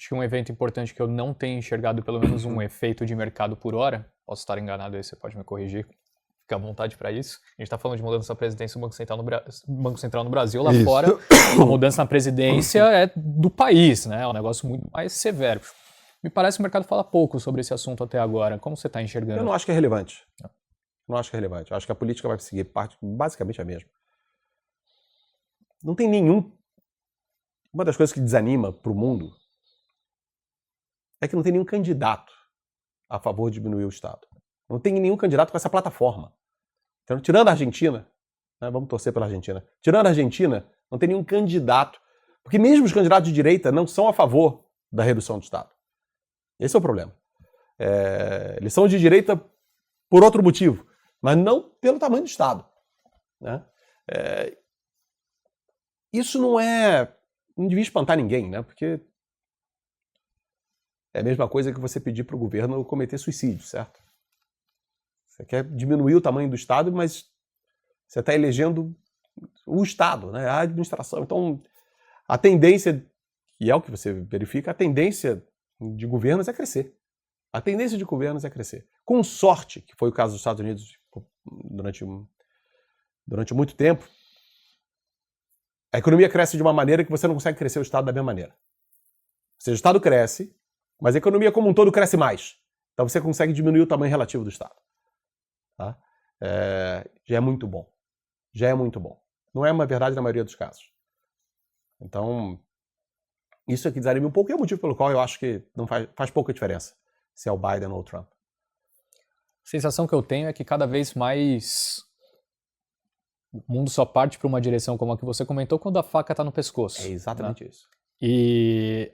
Acho que um evento importante que eu não tenho enxergado pelo menos um efeito de mercado por hora, posso estar enganado aí, você pode me corrigir, fica à vontade para isso. A gente está falando de mudança na presidência do Banco Central no Brasil, lá fora a mudança na presidência é do país, né? É um negócio muito mais severo. Me parece que o mercado fala pouco sobre esse assunto até agora. Como você está enxergando? Eu não acho que é relevante. Não acho que é relevante. Eu acho que a política vai seguir basicamente a mesma. Não tem nenhum... Uma das coisas que desanima para o mundo é que não tem nenhum candidato a favor de diminuir o Estado. Não tem nenhum candidato com essa plataforma. Então, tirando a Argentina, né, vamos torcer pela Argentina, tirando a Argentina, não tem nenhum candidato, porque mesmo os candidatos de direita não são a favor da redução do Estado. Esse é o problema. Eles são de direita por outro motivo, mas não pelo tamanho do Estado. Né? Isso não devia espantar ninguém, né? Porque é a mesma coisa que você pedir para o governo cometer suicídio, certo? Você quer diminuir o tamanho do Estado, mas você está elegendo o Estado, né? A administração. Então, a tendência, e é o que você verifica, a tendência de governos é crescer. A tendência de governos é crescer. Com sorte, que foi o caso dos Estados Unidos durante muito tempo, a economia cresce de uma maneira que você não consegue crescer o Estado da mesma maneira. Ou seja, o Estado cresce, mas a economia como um todo cresce mais. Então você consegue diminuir o tamanho relativo do Estado. Tá? Já é muito bom. Já é muito bom. Não é uma verdade na maioria dos casos. Então, isso aqui desanima um pouco e é o motivo pelo qual eu acho que não faz pouca diferença se é o Biden ou o Trump. A sensação que eu tenho é que cada vez mais o mundo só parte para uma direção como a que você comentou quando a faca está no pescoço. É exatamente isso. E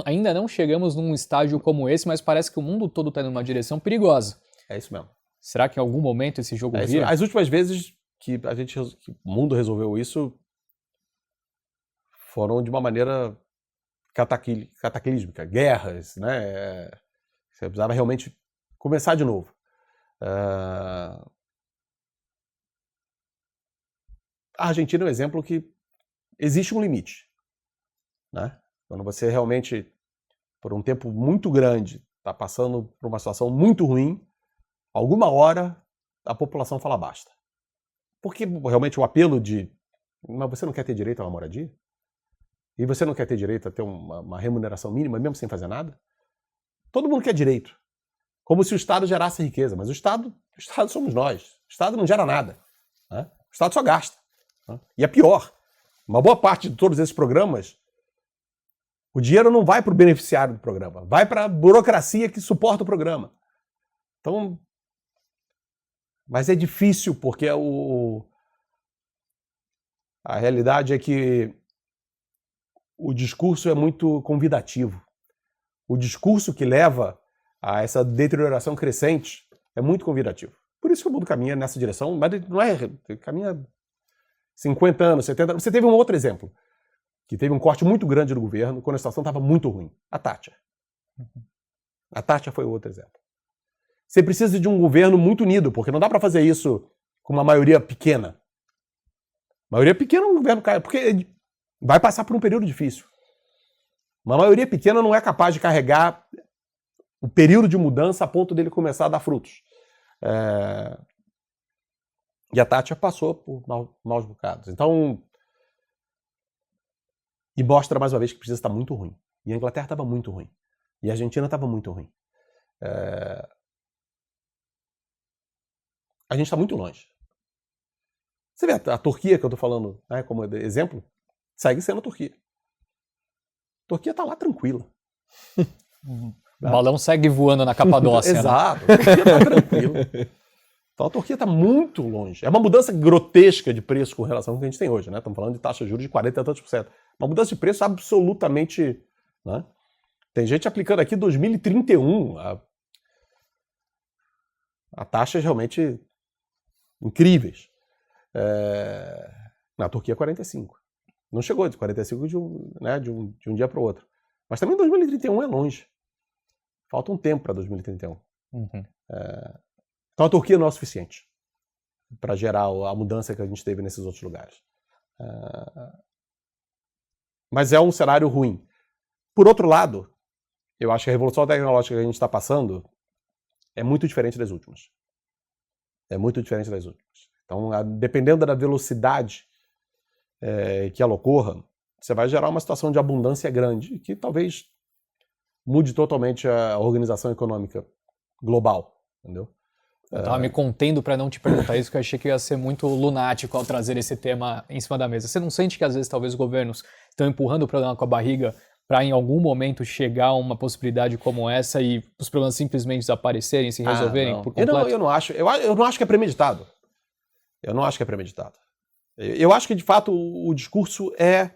ainda não chegamos num estágio como esse, mas parece que o mundo todo está indo numa direção perigosa. É isso mesmo. Será que em algum momento esse jogo vira? As últimas vezes que o mundo resolveu isso foram de uma maneira cataclísmica, guerras, né? Você precisava realmente começar de novo. A Argentina é um exemplo que existe um limite. Né? Quando você realmente, por um tempo muito grande, está passando por uma situação muito ruim, alguma hora a população fala basta. Porque realmente o apelo mas você não quer ter direito a uma moradia? E você não quer ter direito a ter uma remuneração mínima, mesmo sem fazer nada? Todo mundo quer direito. Como se o Estado gerasse riqueza. Mas o Estado somos nós. O Estado não gera nada. Né? O Estado só gasta. Né? E é pior. Uma boa parte de todos esses programas, o dinheiro não vai para o beneficiário do programa. Vai para a burocracia que suporta o programa. Então, mas é difícil porque a realidade é que o discurso é muito convidativo. O discurso que leva a essa deterioração crescente é muito convidativo. Por isso que o mundo caminha nessa direção, mas não caminha 50 anos, 70 anos. Você teve um outro exemplo, que teve um corte muito grande no governo quando a situação estava muito ruim. A Thatcher. A Thatcher foi outro exemplo. Você precisa de um governo muito unido, porque não dá para fazer isso com uma maioria pequena. Maioria pequena um governo cai, porque vai passar por um período difícil. Uma maioria pequena não é capaz de carregar o período de mudança a ponto dele começar a dar frutos. E a Thatcher passou por maus bocados. Então, e mostra mais uma vez que precisa estar muito ruim. E a Inglaterra estava muito ruim. E a Argentina estava muito ruim. A gente está muito longe. Você vê a Turquia, que eu estou falando, né, como exemplo, segue sendo a Turquia. A Turquia está lá tranquila. O balão segue voando na Capadócia. Exato, a Turquia está tranquila. Então a Turquia está muito longe. É uma mudança grotesca de preço com relação ao que a gente tem hoje. Né? Estamos falando de taxa de juros de 40 e tantos por cento. Uma mudança de preço absolutamente... Né? Tem gente aplicando aqui 2031. A taxas realmente incríveis. Na Turquia 45. Não chegou de 45 de um dia para o outro. Mas também 2031 é longe. Falta um tempo para 2031. Uhum. Então a Turquia não é o suficiente para gerar a mudança que a gente teve nesses outros lugares. Mas é um cenário ruim. Por outro lado, eu acho que a revolução tecnológica que a gente está passando é muito diferente das últimas. É muito diferente das últimas. Então, dependendo da velocidade que ela ocorra, você vai gerar uma situação de abundância grande que talvez mude totalmente a organização econômica global, entendeu? Eu tava me contendo para não te perguntar isso, que eu achei que ia ser muito lunático ao trazer esse tema em cima da mesa. Você não sente que às vezes talvez os governos estão empurrando o problema com a barriga para em algum momento chegar a uma possibilidade como essa e os problemas simplesmente desaparecerem, se resolverem por completo? Eu não acho que é premeditado. Eu não acho que é premeditado. Eu acho que, de fato, o discurso é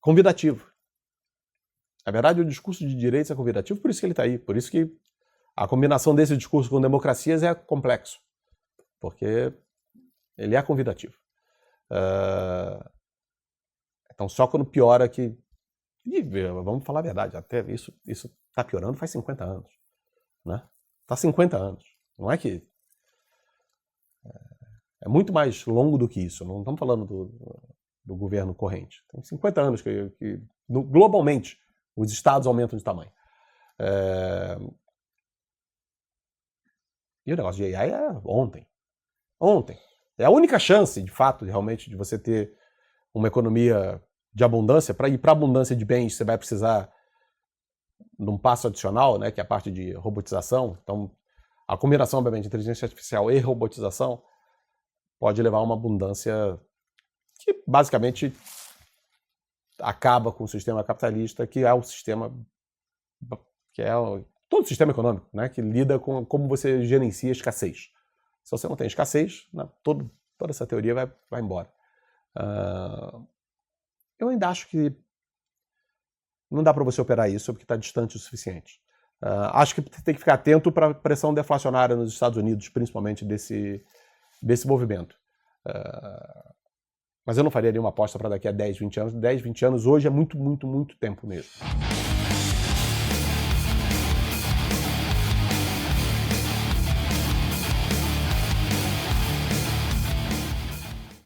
convidativo. Na verdade, o discurso de direitos é convidativo, por isso que ele está aí. Por isso que a combinação desse discurso com democracias é complexo. Porque ele é convidativo. Então, só quando piora que... E, vamos falar a verdade, até isso está piorando faz 50 anos. Né? Está 50 anos. Não é que... É muito mais longo do que isso. Não estamos falando do governo corrente. Tem 50 anos que globalmente, os estados aumentam de tamanho. E o negócio de AI é ontem. Ontem. É a única chance, de fato, realmente, de você ter uma economia de abundância. Para ir para a abundância de bens, você vai precisar de um passo adicional, né, que é a parte de robotização. Então, a combinação, obviamente, de inteligência artificial e robotização pode levar a uma abundância que, basicamente, acaba com o sistema capitalista, que é o sistema... que é todo o sistema econômico, né, que lida com como você gerencia a escassez. Se você não tem escassez, toda essa teoria vai embora. Eu ainda acho que não dá para você operar isso porque está distante o suficiente. Acho que tem que ficar atento para a pressão deflacionária nos Estados Unidos, principalmente desse movimento. Mas eu não faria nenhuma aposta para daqui a 10, 20 anos. 10, 20 anos hoje é muito, muito, muito tempo mesmo.